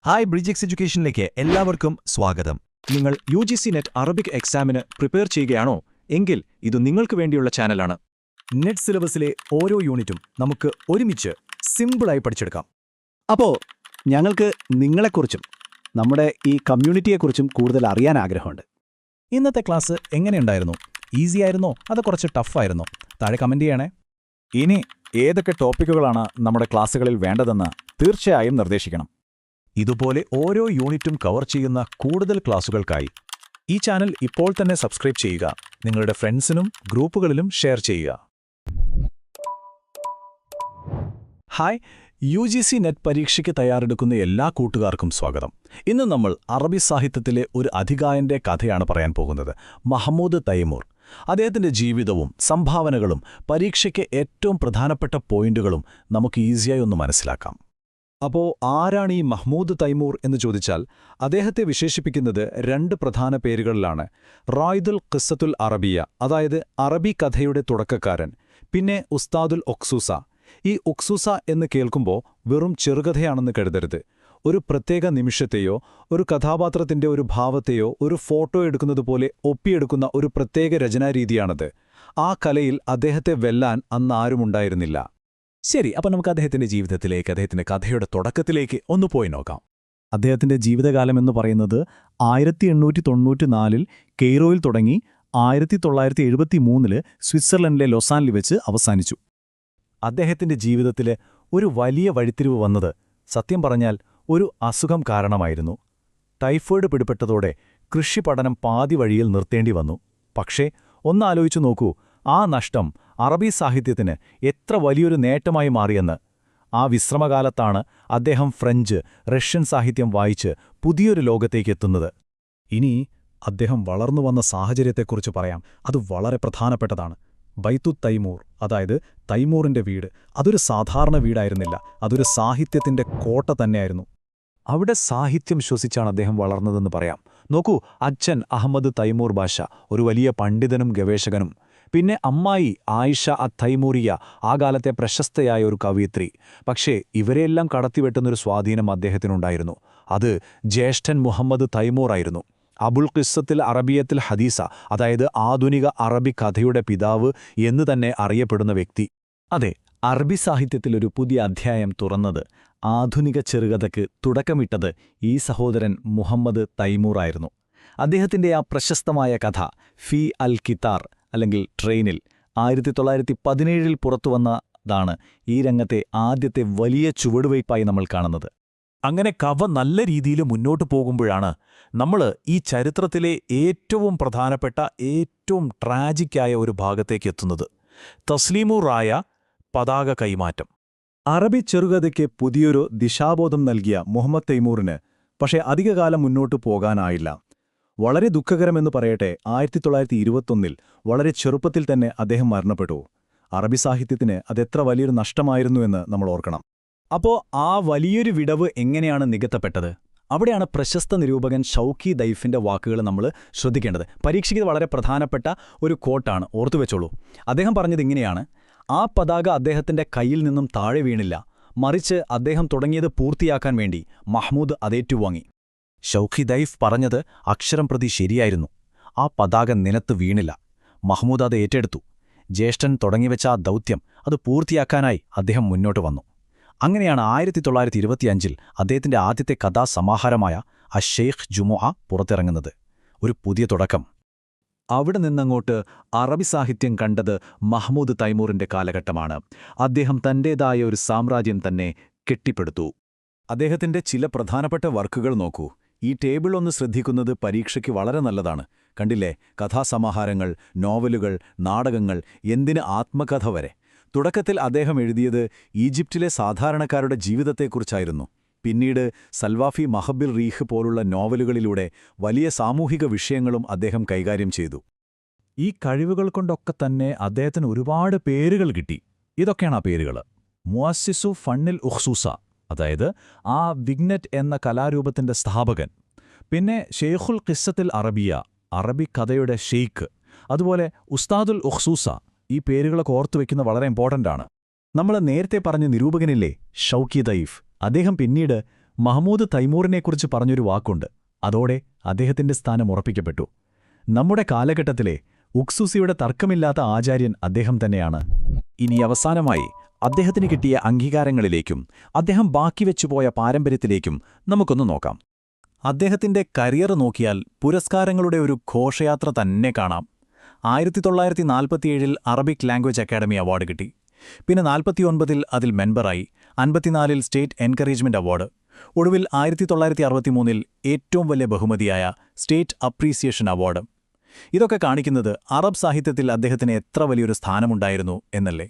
Hi bridge എഡ്യൂക്കേഷനിലേക്ക് എല്ലാവർക്കും സ്വാഗതം. നിങ്ങൾ UGC നെറ്റ് അറബിക് എക്സാമിന് പ്രിപ്പയർ ചെയ്യുകയാണോ? എങ്കിൽ ഇത് നിങ്ങൾക്ക് വേണ്ടിയുള്ള ചാനലാണ്. നെറ്റ് സിലബസിലെ ഓരോ യൂണിറ്റും നമുക്ക് ഒരുമിച്ച് സിമ്പിളായി പഠിച്ചെടുക്കാം. അപ്പോൾ ഞങ്ങൾക്ക് നിങ്ങളെക്കുറിച്ചും നമ്മുടെ ഈ കമ്മ്യൂണിറ്റിയെക്കുറിച്ചും കൂടുതൽ അറിയാൻ ആഗ്രഹമുണ്ട്. ഇന്നത്തെ ക്ലാസ് എങ്ങനെയുണ്ടായിരുന്നു? ഈസി ആയിരുന്നോ അതോ കുറച്ച് ടഫായിരുന്നോ? താഴെ കമന്റ് ചെയ്യണേ. ഇനി ഏതൊക്കെ ടോപ്പിക്കുകളാണ് നമ്മുടെ ക്ലാസ്സുകളിൽ വേണ്ടതെന്ന് തീർച്ചയായും നിർദ്ദേശിക്കണം. ഇതുപോലെ ഓരോ യൂണിറ്റും കവർ ചെയ്യുന്ന കൂടുതൽ ക്ലാസുകൾക്കായി ഈ ചാനൽ ഇപ്പോൾ തന്നെ സബ്സ്ക്രൈബ് ചെയ്യുക. നിങ്ങളുടെ ഫ്രണ്ട്സിനും ഗ്രൂപ്പുകളിലും ഷെയർ ചെയ്യുക. ഹായ്, UGC നെറ്റ് പരീക്ഷയ്ക്ക് തയ്യാറെടുക്കുന്ന എല്ലാ കൂട്ടുകാർക്കും സ്വാഗതം. ഇന്ന് നമ്മൾ അറബി സാഹിത്യത്തിലെ ഒരു അതികായന്റെ കഥയാണ് പറയാൻ പോകുന്നത്. മഹ്മൂദ് തൈമൂർ. അദ്ദേഹത്തിന്റെ ജീവിതവും സംഭാവനകളും പരീക്ഷയ്ക്ക് ഏറ്റവും പ്രധാനപ്പെട്ട പോയിന്റുകളും നമുക്ക് ഈസിയായി ഒന്ന് മനസ്സിലാക്കാം. അപ്പോൾ ആരാണ് ഈ മഹ്മൂദ് തൈമൂർ എന്ന് ചോദിച്ചാൽ അദ്ദേഹത്തെ വിശേഷിപ്പിക്കുന്നത് രണ്ട് പ്രധാന പേരുകളിലാണ്. റായിദുൽ ഖിസ്സത്തുൽ അറബിയ, അതായത് അറബി കഥയുടെ തുടക്കക്കാരൻ, പിന്നെ ഉസ്താദുൽ ഒക്സൂസ. ഈ ഒക്സൂസ എന്ന് കേൾക്കുമ്പോൾ വെറും ചെറുകഥയാണെന്ന് കരുതരുത്. ഒരു പ്രത്യേക നിമിഷത്തെയോ ഒരു കഥാപാത്രത്തിന്റെ ഒരു ഭാവത്തെയോ ഒരു ഫോട്ടോ എടുക്കുന്നതുപോലെ ഒപ്പിയെടുക്കുന്ന ഒരു പ്രത്യേക രചനാരീതിയാണത്. ആ കലയിൽ അദ്ദേഹത്തെ വെല്ലാൻ അന്നാരുമുണ്ടായിരുന്നില്ല. ശരി, അപ്പം നമുക്ക് അദ്ദേഹത്തിന്റെ ജീവിതത്തിലേക്ക്, അദ്ദേഹത്തിന്റെ കഥയുടെ തുടക്കത്തിലേക്ക് ഒന്ന് പോയി നോക്കാം. അദ്ദേഹത്തിന്റെ ജീവിതകാലമെന്ന് പറയുന്നത് 1894 കെയ്റോയിൽ തുടങ്ങി 1973 സ്വിറ്റ്സർലൻഡിലെ ലൊസാനിൽ വെച്ച് അവസാനിച്ചു. അദ്ദേഹത്തിന്റെ ജീവിതത്തിലെ ഒരു വലിയ വഴിത്തിരിവ് വന്നത് സത്യം പറഞ്ഞാൽ ഒരു അസുഖം കാരണമായിരുന്നു. ടൈഫോയിഡ് പിടിപെട്ടതോടെ കൃഷി പഠനം പാതി വഴിയിൽ നിർത്തേണ്ടി വന്നു. പക്ഷേ ഒന്നാലോചിച്ചു നോക്കൂ, ആ നഷ്ടം അറബി സാഹിത്യത്തിന് എത്ര വലിയൊരു നേട്ടമായി മാറിയെന്ന്. ആ വിശ്രമകാലത്താണ് അദ്ദേഹം ഫ്രഞ്ച്, റഷ്യൻ സാഹിത്യം വായിച്ച് പുതിയൊരു ലോകത്തേക്കെത്തുന്നത്. ഇനി അദ്ദേഹം വളർന്നുവന്ന സാഹചര്യത്തെക്കുറിച്ച് പറയാം. അത് വളരെ പ്രധാനപ്പെട്ടതാണ്. ബൈത്തു തൈമൂർ, അതായത് തൈമൂറിന്റെ വീട്, അതൊരു സാധാരണ വീടായിരുന്നില്ല. അതൊരു സാഹിത്യത്തിന്റെ കോട്ട തന്നെയായിരുന്നു. അവിടെ സാഹിത്യം ശ്വസിച്ചാണ് അദ്ദേഹം വളർന്നതെന്ന് പറയാം. നോക്കൂ, അച്ഛൻ അഹമ്മദ് തൈമൂർ ബാഷ ഒരു വലിയ പണ്ഡിതനും ഗവേഷകനും, പിന്നെ അമ്മായി ആയിഷ തൈമൂറിയ, ആ കാലത്തെ പ്രശസ്തയായ ഒരു കവയിത്രി. പക്ഷേ ഇവരെയെല്ലാം കടത്തിവെട്ടുന്നൊരു സ്വാധീനം അദ്ദേഹത്തിനുണ്ടായിരുന്നു. അത് ജ്യേഷ്ഠൻ മുഹമ്മദ് തൈമൂർ ആയിരുന്നു. അബുൽ ഖിസ്സത്തിൽ അറബിയത്തിൽ ഹദീസ, അതായത് ആധുനിക അറബി കഥയുടെ പിതാവ് എന്ന് തന്നെ അറിയപ്പെടുന്ന വ്യക്തി. അതെ, അറബി സാഹിത്യത്തിലൊരു പുതിയ അധ്യായം തുറന്നത്, ആധുനിക ചെറുകഥയ്ക്ക് തുടക്കമിട്ടത് ഈ സഹോദരൻ മുഹമ്മദ് തൈമൂർ ആയിരുന്നു. അദ്ദേഹത്തിന്റെ ആ പ്രശസ്തമായ കഥ ഫി അൽ കിത്താർ, അല്ലെങ്കിൽ ട്രെയിനിൽ, 1917 പുറത്തുവന്നതാണ് ഈ രംഗത്തെ ആദ്യത്തെ വലിയ ചുവടുവയ്പായി നമ്മൾ കാണുന്നത്. അങ്ങനെ കഥ നല്ല രീതിയിൽ മുന്നോട്ടു പോകുമ്പോഴാണ് നമ്മൾ ഈ ചരിത്രത്തിലെ ഏറ്റവും പ്രധാനപ്പെട്ട, ഏറ്റവും ട്രാജിക്കായ ഒരു ഭാഗത്തേക്ക് എത്തുന്നത്. തസ്ലീമുറായ പതാക കൈമാറ്റം. അറബി ചെറുകഥയ്ക്ക് പുതിയൊരു ദിശാബോധം നൽകിയ മുഹമ്മദ് തൈമൂറിന് പക്ഷേ അധികകാലം മുന്നോട്ടു പോകാനായില്ല. വളരെ ദുഃഖകരമെന്ന് പറയട്ടെ, 1921 വളരെ ചെറുപ്പത്തിൽ തന്നെ അദ്ദേഹം മരണപ്പെട്ടു. അറബി സാഹിത്യത്തിന് അതെത്ര വലിയൊരു നഷ്ടമായിരുന്നുവെന്ന് നമ്മൾ ഓർക്കണം. അപ്പോൾ ആ വലിയൊരു വിടവ് എങ്ങനെയാണ് നികത്തപ്പെട്ടത്? അവിടെയാണ് പ്രശസ്ത നിരൂപകൻ ഷൗക്കി ദൈഫിന്റെ വാക്കുകൾ നമ്മൾ ശ്രദ്ധിക്കേണ്ടത്. പരീക്ഷയ്ക്ക് വളരെ പ്രധാനപ്പെട്ട ഒരു കോട്ടാണ്, ഓർത്തുവെച്ചോളൂ. അദ്ദേഹം പറഞ്ഞത് ഇങ്ങനെയാണ്: ആ പതാക അദ്ദേഹത്തിന്റെ കയ്യിൽ നിന്നും താഴെ വീണില്ല, മറിച്ച് അദ്ദേഹം തുടങ്ങിയത് പൂർത്തിയാക്കാൻ വേണ്ടി മഹ്മൂദ് അതേറ്റുവാങ്ങി. ഷൗഖി ദൈഫ് പറഞ്ഞത് അക്ഷരം പ്രതി ശരിയായിരുന്നു. ആ പതാക നിലത്ത് വീണില്ല, മഹ്മൂദ് അത് ഏറ്റെടുത്തു. ജ്യേഷ്ഠൻ തുടങ്ങിവെച്ച ആ ദൗത്യം അത് പൂർത്തിയാക്കാനായി അദ്ദേഹം മുന്നോട്ട് വന്നു. അങ്ങനെയാണ് 1925 അദ്ദേഹത്തിന്റെ ആദ്യത്തെ കഥാസമാഹാരമായ അഷെയ്ഖ് ജുമുഅ പുറത്തിറങ്ങുന്നത്. ഒരു പുതിയ തുടക്കം. അവിടെ നിന്നങ്ങോട്ട് അറബി സാഹിത്യം കണ്ടത് മഹ്മൂദ് തൈമൂറിന്റെ കാലഘട്ടമാണ്. അദ്ദേഹം തന്റേതായ ഒരു സാമ്രാജ്യം തന്നെ കെട്ടിപ്പടുത്തു. അദ്ദേഹത്തിന്റെ ചില പ്രധാനപ്പെട്ട വർക്കുകൾ നോക്കൂ. ഈ ടേബിൾ ഒന്ന് ശ്രദ്ധിക്കുന്നത് പരീക്ഷയ്ക്ക് വളരെ നല്ലതാണ്. കണ്ടില്ലേ, കഥാസമാഹാരങ്ങൾ, നോവലുകൾ, നാടകങ്ങൾ, എന്തിന് ആത്മകഥ വരെ. തുടക്കത്തിൽ അദ്ദേഹം എഴുതിയത് ഈജിപ്തിലെ സാധാരണക്കാരുടെ ജീവിതത്തെക്കുറിച്ചായിരുന്നു. പിന്നീട് സൽവാഫി മഹബിൽ റീഹ് പോലുള്ള നോവലുകളിലൂടെ വലിയ സാമൂഹിക വിഷയങ്ങളും അദ്ദേഹം കൈകാര്യം ചെയ്തു. ഈ കഴിവുകൾ കൊണ്ടൊക്കെ തന്നെ അദ്ദേഹത്തിന് ഒരുപാട് പേരുകൾ കിട്ടി. ഇതൊക്കെയാണ് ആ പേരുകൾ. മുഅസ്സിസു ഫണ്ണിൽ ഉഖ്സൂസ, അതായത് ആ വിഗ്നെറ്റ് എന്ന കലാരൂപത്തിന്റെ സ്ഥാപകൻ. പിന്നെ ഷെയ്ഖുൽ ഖിസ്സത്തിൽ അറബിയ, അറബി കഥയുടെ ഷെയ്ഖ്. അതുപോലെ ഉസ്താദുൽ ഉഖ്സൂസ. ഈ പേരുകളൊക്കെ ഓർത്തുവെക്കുന്നത് വളരെ ഇമ്പോർട്ടൻ്റ് ആണ്. നമ്മൾ നേരത്തെ പറഞ്ഞ നിരൂപകനില്ലേ, ഷൗക്കി ദൈഫ്, അദ്ദേഹം പിന്നീട് മഹ്മൂദ് തൈമൂറിനെക്കുറിച്ച് പറഞ്ഞൊരു വാക്കുണ്ട്. അതോടെ അദ്ദേഹത്തിന്റെ സ്ഥാനം ഉറപ്പിക്കപ്പെട്ടു. നമ്മുടെ കാലഘട്ടത്തിലെ ഉക്സുസിയുടെ തർക്കമില്ലാത്ത ആചാര്യൻ അദ്ദേഹം തന്നെയാണ്. ഇനി അവസാനമായി അദ്ദേഹത്തിന് കിട്ടിയ അംഗീകാരങ്ങളിലേക്കും അദ്ദേഹം ബാക്കിവെച്ചുപോയ പാരമ്പര്യത്തിലേക്കും നമുക്കൊന്ന് നോക്കാം. അദ്ദേഹത്തിന്റെ കരിയർ നോക്കിയാൽ പുരസ്കാരങ്ങളുടെ ഒരു ഘോഷയാത്ര തന്നെ കാണാം. 1947 അറബിക് ലാംഗ്വേജ് അക്കാഡമി അവാർഡ് കിട്ടി. പിന്നെ 49 അതിൽ മെമ്പറായി. 54 സ്റ്റേറ്റ് എൻകറേജ്മെന്റ് അവാർഡ്. ഒടുവിൽ 1963 ഏറ്റവും വലിയ ബഹുമതിയായ സ്റ്റേറ്റ് അപ്രീസിയേഷൻ അവാർഡ്. ഇതൊക്കെ കാണിക്കുന്നത് അറബ് സാഹിത്യത്തിൽ അദ്ദേഹത്തിന് എത്ര വലിയൊരു സ്ഥാനമുണ്ടായിരുന്നു എന്നല്ലേ.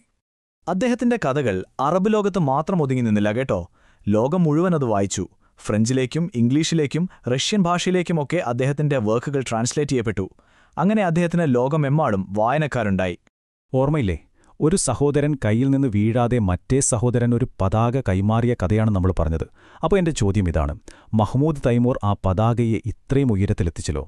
അദ്ദേഹത്തിന്റെ കഥകൾ അറബ് ലോകത്ത് മാത്രം ഒതുങ്ങി നിന്നില്ല കേട്ടോ. ലോകം മുഴുവൻ അത് വായിച്ചു. ഫ്രഞ്ചിലേക്കും ഇംഗ്ലീഷിലേക്കും റഷ്യൻ ഭാഷയിലേക്കുമൊക്കെ അദ്ദേഹത്തിന്റെ വർക്കുകൾ ട്രാൻസ്ലേറ്റ് ചെയ്യപ്പെട്ടു. അങ്ങനെ അദ്ദേഹത്തിന് ലോകമെമ്പാടും വായനക്കാരുണ്ടായി. ഓർമ്മയില്ലേ, ഒരു സഹോദരൻ കയ്യിൽ നിന്ന് വീഴാതെ മറ്റേ സഹോദരൻ ഒരു പതാക കൈമാറിയ കഥയാണ് നമ്മൾ പറഞ്ഞത്. അപ്പോൾ എൻ്റെ ചോദ്യം ഇതാണ്: മഹ്മൂദ് തൈമൂർ ആ പതാകയെ ഇത്രയും ഉയരത്തിലെത്തിച്ചല്ലോ.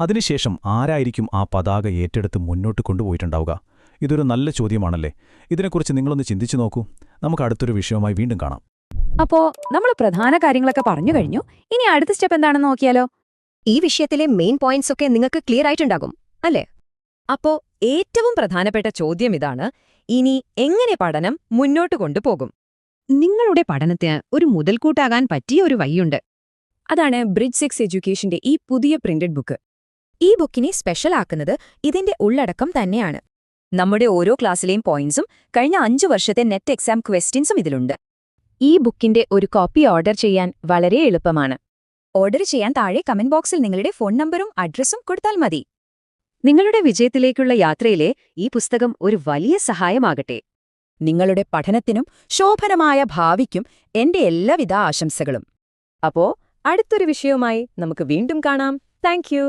അതിനുശേഷം ആരായിരിക്കും ആ പതാക ഏറ്റെടുത്ത് മുന്നോട്ട് കൊണ്ടുപോയിട്ടുണ്ടാവുക? ഇതൊരു നല്ല ചോദ്യമാണല്ലേ. ഇതിനെക്കുറിച്ച് നിങ്ങളൊന്ന് ചിന്തിച്ചു നോക്കൂ. നമുക്ക് അടുത്തൊരു വിഷയവുമായി വീണ്ടും കാണാം. അപ്പോ നമ്മൾ പ്രധാന കാര്യങ്ങളൊക്കെ പറഞ്ഞു കഴിഞ്ഞു. ഇനി അടുത്ത സ്റ്റെപ്പ് എന്താണെന്ന് നോക്കിയാലോ? ഈ വിഷയത്തിലെ മെയിൻ പോയിന്റ്സ് ഒക്കെ നിങ്ങൾക്ക് ക്ലിയർ ആയിട്ടുണ്ടാകും അല്ലേ? അപ്പോ ഏറ്റവും പ്രധാനപ്പെട്ട ചോദ്യം ഇതാണ്: ഇനി എങ്ങനെ പഠനം മുന്നോട്ട് കൊണ്ടുപോകും? നിങ്ങളുടെ പഠനത്തിന് ഒരു മുതൽക്കൂട്ടാകാൻ പറ്റിയ ഒരു വഴിയുണ്ട്. അതാണ് ബ്രിഡ്ജ് 6 എഡ്യൂക്കേഷന്റെ ഈ പുതിയ പ്രിന്റഡ് ബുക്ക്. ഈ ബുക്കിനെ സ്പെഷ്യൽ ആക്കുന്നത് ഇതിന്റെ ഉള്ളടക്കം തന്നെയാണ്. നമ്മുടെ ഓരോ ക്ലാസ്സിലെയും പോയിന്റ്സും കഴിഞ്ഞ 5 വർഷത്തെ നെറ്റ് എക്സാം ക്വസ്റ്റ്യൻസും ഇതിലുണ്ട്. ഈ ബുക്കിന്റെ ഒരു കോപ്പി ഓർഡർ ചെയ്യാൻ വളരെ എളുപ്പമാണ്. ഓർഡർ ചെയ്യാൻ താഴെ കമന്റ് ബോക്സിൽ നിങ്ങളുടെ ഫോൺ നമ്പറും അഡ്രസ്സും കൊടുത്താൽ മതി. നിങ്ങളുടെ വിജയത്തിലേക്കുള്ള യാത്രയിലെ ഈ പുസ്തകം ഒരു വലിയ സഹായമാകട്ടെ. നിങ്ങളുടെ പഠനത്തിനും ശോഭനമായ ഭാവിക്കും എന്റെ എല്ലാവിധ ആശംസകളും. അപ്പോ അടുത്തൊരു വിഷയവുമായി നമുക്ക് വീണ്ടും കാണാം. Thank you.